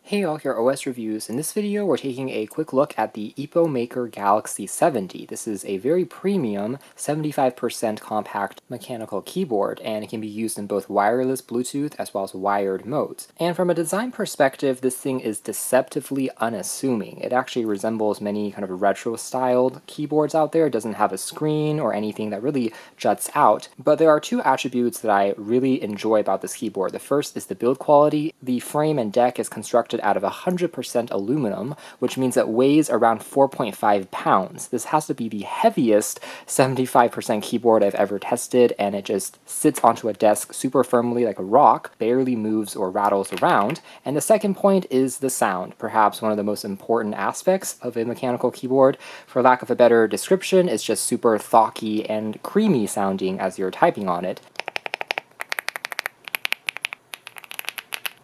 Hey all, here are OS Reviews. In this video, we're taking a quick look at the Epomaker Galaxy70. This is a very premium, 75% compact mechanical keyboard, and it can be used in both wireless Bluetooth as well as wired modes. And from a design perspective, this thing is deceptively unassuming. It actually resembles many kind of retro-styled keyboards out there. It doesn't have a screen or anything that really juts out, but there are two attributes that I really enjoy about this keyboard. The first is the build quality. The frame and deck is constructed out of 100% aluminum, which means it weighs around 4.5 pounds. This has to be the heaviest 75% keyboard I've ever tested, and it just sits onto a desk super firmly like a rock, barely moves or rattles around. And the second point is the sound, perhaps one of the most important aspects of a mechanical keyboard. For lack of a better description, it's just super thocky and creamy sounding as you're typing on it.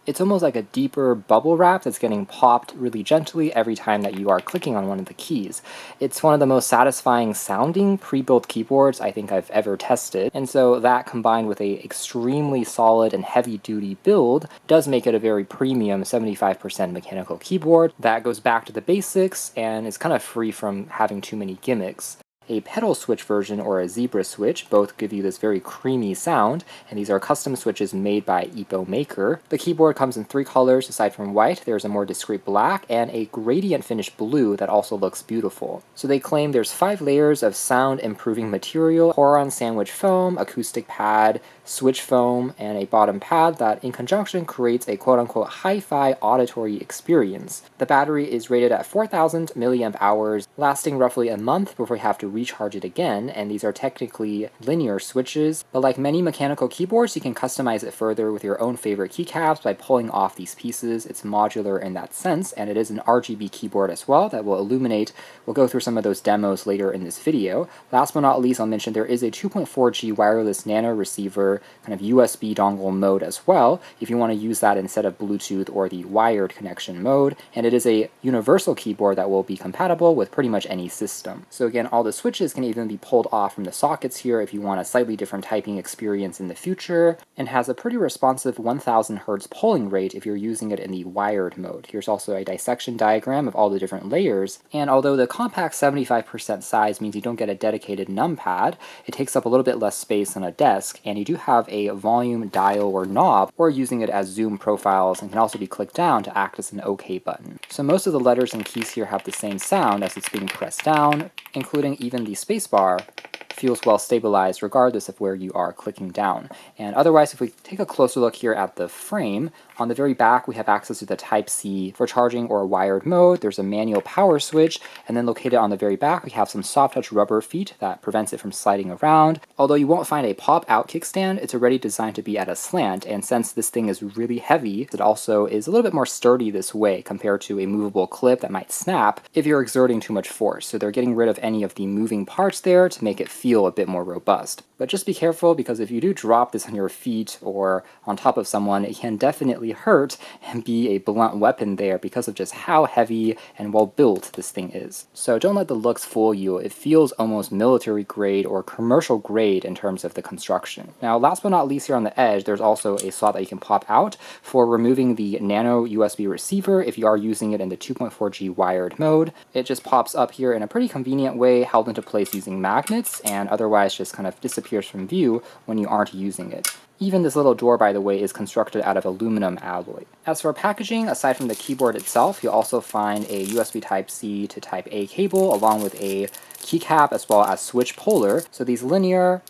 It's almost like a deeper bubble wrap that's getting popped really gently every time that you are clicking on one of the keys. It's one of the most satisfying sounding pre-built keyboards I think I've ever tested, and so that combined with a extremely solid and heavy-duty build does make it a very premium 75% mechanical keyboard that goes back to the basics and is kind of free from having too many gimmicks. A pedal switch version or a zebra switch both give you this very creamy sound, and these are custom switches made by Epomaker. The keyboard comes in 3 colors aside from white. There's a more discreet black and a gradient finish blue that also looks beautiful. So they claim there's 5 layers of sound improving material: Poron sandwich foam, acoustic pad, switch foam, and a bottom pad that in conjunction creates a quote-unquote hi-fi auditory experience. The battery is rated at 4,000 milliamp hours, lasting roughly a month before you have to recharge it again, and these are technically linear switches, but like many mechanical keyboards, you can customize it further with your own favorite keycaps by pulling off these pieces. It's modular in that sense, and it is an RGB keyboard as well that will illuminate. We'll go through some of those demos later in this video. Last but not least, I'll mention there is a 2.4G wireless nano receiver, kind of USB dongle mode as well, if you want to use that instead of Bluetooth or the wired connection mode, and it is a universal keyboard that will be compatible with pretty much any system. So again, all the switches can even be pulled off from the sockets here if you want a slightly different typing experience in the future, and has a pretty responsive 1000 Hz polling rate if you're using it in the wired mode. Here's also a dissection diagram of all the different layers, and although the compact 75% size means you don't get a dedicated numpad, it takes up a little bit less space on a desk, and you do have a volume dial or knob, or using it as zoom profiles, and can also be clicked down to act as an OK button. So most of the letters and keys here have the same sound as it's being pressed down, including even the spacebar feels well stabilized regardless of where you are clicking down. And otherwise, if we take a closer look here at the frame, on the very back we have access to the Type-C for charging or wired mode. There's a manual power switch, and then located on the very back we have some soft touch rubber feet that prevents it from sliding around. Although you won't find a pop-out kickstand, it's already designed to be at a slant, and since this thing is really heavy, it also is a little bit more sturdy this way compared to a movable clip that might snap if you're exerting too much force. So they're getting rid of any of the moving parts there to make it feel a bit more robust. But just be careful, because if you do drop this on your feet or on top of someone, it can definitely hurt and be a blunt weapon there because of just how heavy and well built this thing is. So don't let the looks fool you. It feels almost military grade or commercial grade in terms of the construction. Now, last but not least, here on the edge, there's also a slot that you can pop out for removing the nano USB receiver if you are using it in the 2.4G wired mode. It just pops up here in a pretty convenient way, held into place using magnets, and otherwise just kind of disappears from view when you aren't using it. Even this little door, by the way, is constructed out of aluminum alloy. As for packaging, aside from the keyboard itself, you'll also find a USB Type-C to Type-A cable, along with a keycap as well as switch puller. So these linear,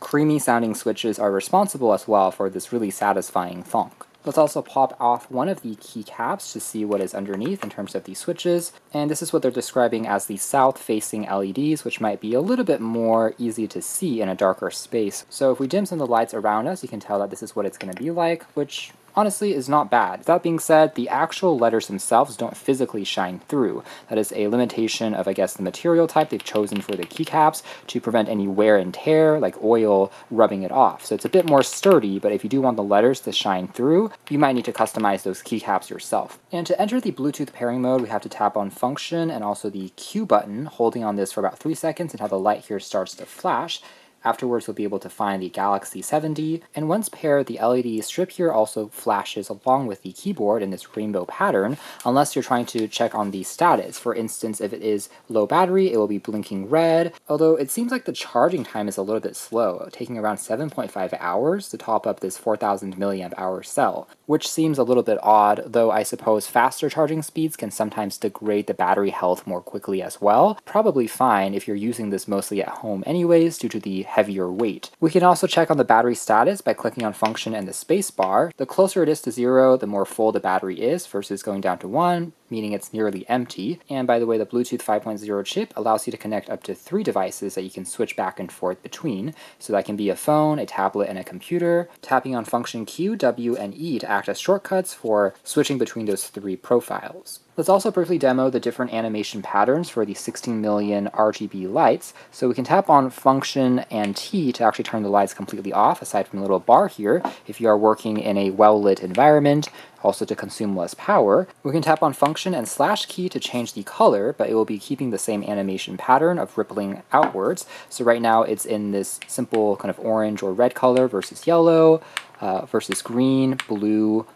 creamy sounding switches are responsible as well for this really satisfying thonk. Let's also pop off one of the keycaps to see what is underneath in terms of these switches, and this is what they're describing as the south-facing LEDs, which might be a little bit more easy to see in a darker space. So if we dim some of the lights around us, you can tell that this is what it's going to be like, which honestly is not bad. That being said, the actual letters themselves don't physically shine through. That is a limitation of, I guess, the material type they've chosen for the keycaps to prevent any wear and tear, like oil rubbing it off. So it's a bit more sturdy, but if you do want the letters to shine through, you might need to customize those keycaps yourself. And to enter the Bluetooth pairing mode, we have to tap on Function and also the Q button, holding on this for about 3 seconds until the light here starts to flash. Afterwards, you'll be able to find the Galaxy70, and once paired, the LED strip here also flashes along with the keyboard in this rainbow pattern, unless you're trying to check on the status. For instance, if it is low battery, it will be blinking red, although it seems like the charging time is a little bit slow, taking around 7.5 hours to top up this 4000 milliamp hour cell, which seems a little bit odd, though I suppose faster charging speeds can sometimes degrade the battery health more quickly as well. Probably fine if you're using this mostly at home anyways due to the heavier weight. We can also check on the battery status by clicking on function and the space bar. The closer it is to 0, the more full the battery is versus going down to 1, meaning it's nearly empty. And by the way, the Bluetooth 5.0 chip allows you to connect up to 3 devices that you can switch back and forth between. So that can be a phone, a tablet, and a computer. Tapping on function Q, W, and E to act as shortcuts for switching between those 3 profiles. Let's also briefly demo the different animation patterns for the 16 million RGB lights. So we can tap on function and T to actually turn the lights completely off, aside from the little bar here, if you are working in a well-lit environment, also to consume less power. We can tap on function and slash key to change the color, but it will be keeping the same animation pattern of rippling outwards. So right now it's in this simple kind of orange or red color versus yellow, versus green, blue,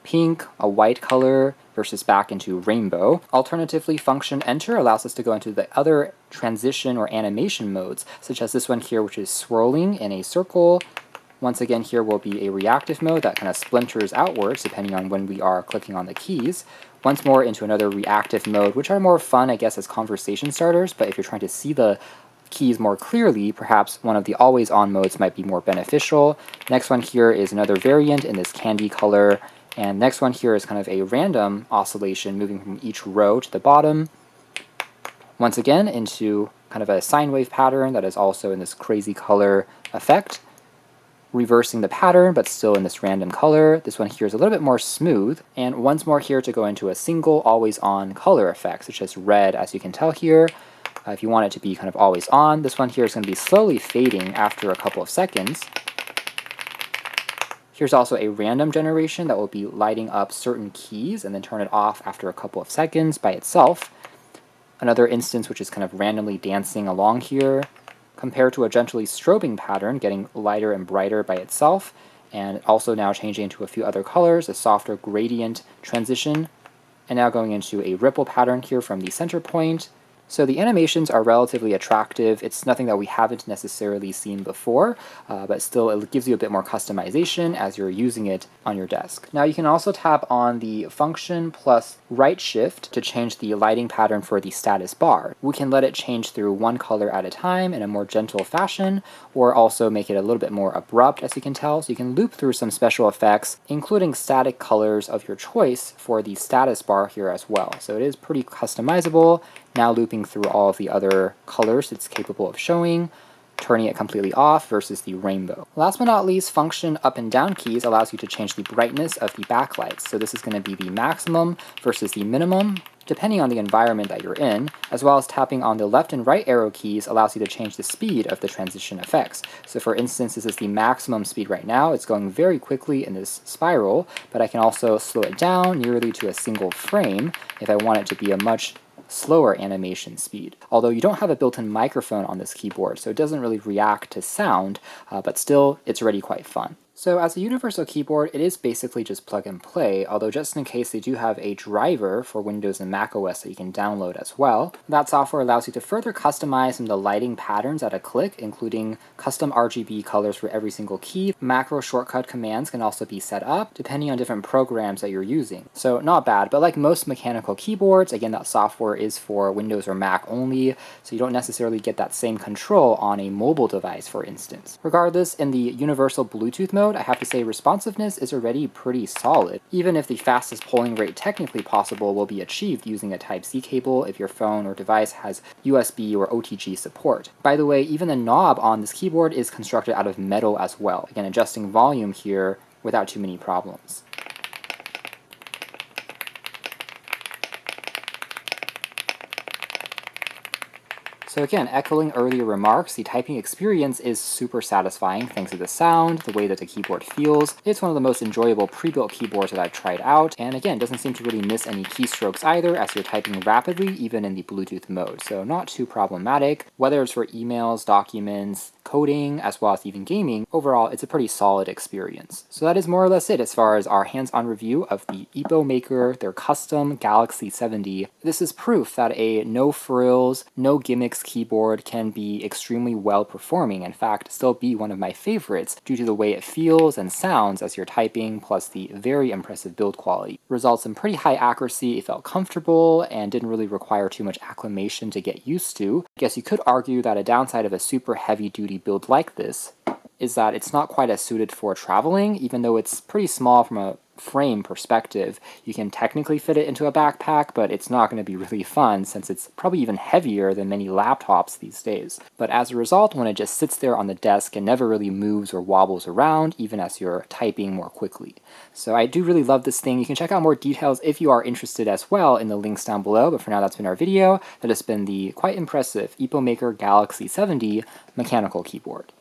pink, a white color, versus back into rainbow. Alternatively, function enter allows us to go into the other transition or animation modes, such as this one here, which is swirling in a circle. Once again, here will be a reactive mode that kind of splinters outwards depending on when we are clicking on the keys. Once more into another reactive mode, which are more fun, I guess, as conversation starters, but if you're trying to see the keys more clearly, perhaps one of the always-on modes might be more beneficial. Next one here is another variant in this candy color. And next one here is kind of a random oscillation moving from each row to the bottom. Once again, into kind of a sine wave pattern that is also in this crazy color effect. Reversing the pattern, but still in this random color. This one here is a little bit more smooth. And once more here to go into a single always-on color effect, such as red, as you can tell here. If you want it to be kind of always on, this one here is going to be slowly fading after a couple of seconds. Here's also a random generation that will be lighting up certain keys and then turn it off after a couple of seconds by itself. Another instance which is kind of randomly dancing along here, compared to a gently strobing pattern, getting lighter and brighter by itself, and also now changing into a few other colors, a softer gradient transition, and now going into a ripple pattern here from the center point. So the animations are relatively attractive. It's nothing that we haven't necessarily seen before, but still it gives you a bit more customization as you're using it on your desk. Now you can also tap on the function plus right shift to change the lighting pattern for the status bar. We can let it change through one color at a time in a more gentle fashion, or also make it a little bit more abrupt, as you can tell. So you can loop through some special effects, including static colors of your choice for the status bar here as well. So it is pretty customizable. Now looping through all of the other colors it's capable of showing, turning it completely off versus the rainbow. Last but not least, function up and down keys allows you to change the brightness of the backlights. So this is going to be the maximum versus the minimum, depending on the environment that you're in, as well as tapping on the left and right arrow keys allows you to change the speed of the transition effects. So for instance, this is the maximum speed right now. It's going very quickly in this spiral, but I can also slow it down nearly to a single frame if I want it to be a much slower animation speed. Although you don't have a built-in microphone on this keyboard, so it doesn't really react to sound, but still, it's already quite fun. So as a universal keyboard, it is basically just plug and play, although just in case they do have a driver for Windows and Mac OS that you can download as well. That software allows you to further customize some of the lighting patterns at a click, including custom RGB colors for every single key. Macro shortcut commands can also be set up, depending on different programs that you're using. So not bad, but like most mechanical keyboards, again, that software is for Windows or Mac only, so you don't necessarily get that same control on a mobile device, for instance. Regardless, in the universal Bluetooth mode, I have to say responsiveness is already pretty solid, even if the fastest polling rate technically possible will be achieved using a Type-C cable if your phone or device has USB or OTG support. By the way, even the knob on this keyboard is constructed out of metal as well, again adjusting volume here without too many problems. So again, echoing earlier remarks, the typing experience is super satisfying thanks to the sound, the way that the keyboard feels. It's one of the most enjoyable pre-built keyboards that I've tried out, and again, doesn't seem to really miss any keystrokes either as you're typing rapidly, even in the Bluetooth mode, so not too problematic. Whether it's for emails, documents, coding, as well as even gaming, overall it's a pretty solid experience. So that is more or less it as far as our hands-on review of the Epomaker, their custom Galaxy70. This is proof that a no-frills, no-gimmicks keyboard can be extremely well-performing, in fact, still be one of my favorites due to the way it feels and sounds as you're typing, plus the very impressive build quality. Results in pretty high accuracy, it felt comfortable, and didn't really require too much acclimation to get used to. I guess you could argue that a downside of a super heavy-duty build like this is that it's not quite as suited for traveling, even though it's pretty small from a frame perspective. You can technically fit it into a backpack, but it's not going to be really fun since it's probably even heavier than many laptops these days. But as a result, when it just sits there on the desk and never really moves or wobbles around, even as you're typing more quickly. So I do really love this thing. You can check out more details if you are interested as well in the links down below, but for now that's been our video. That has been the quite impressive Epomaker Galaxy 70 mechanical keyboard.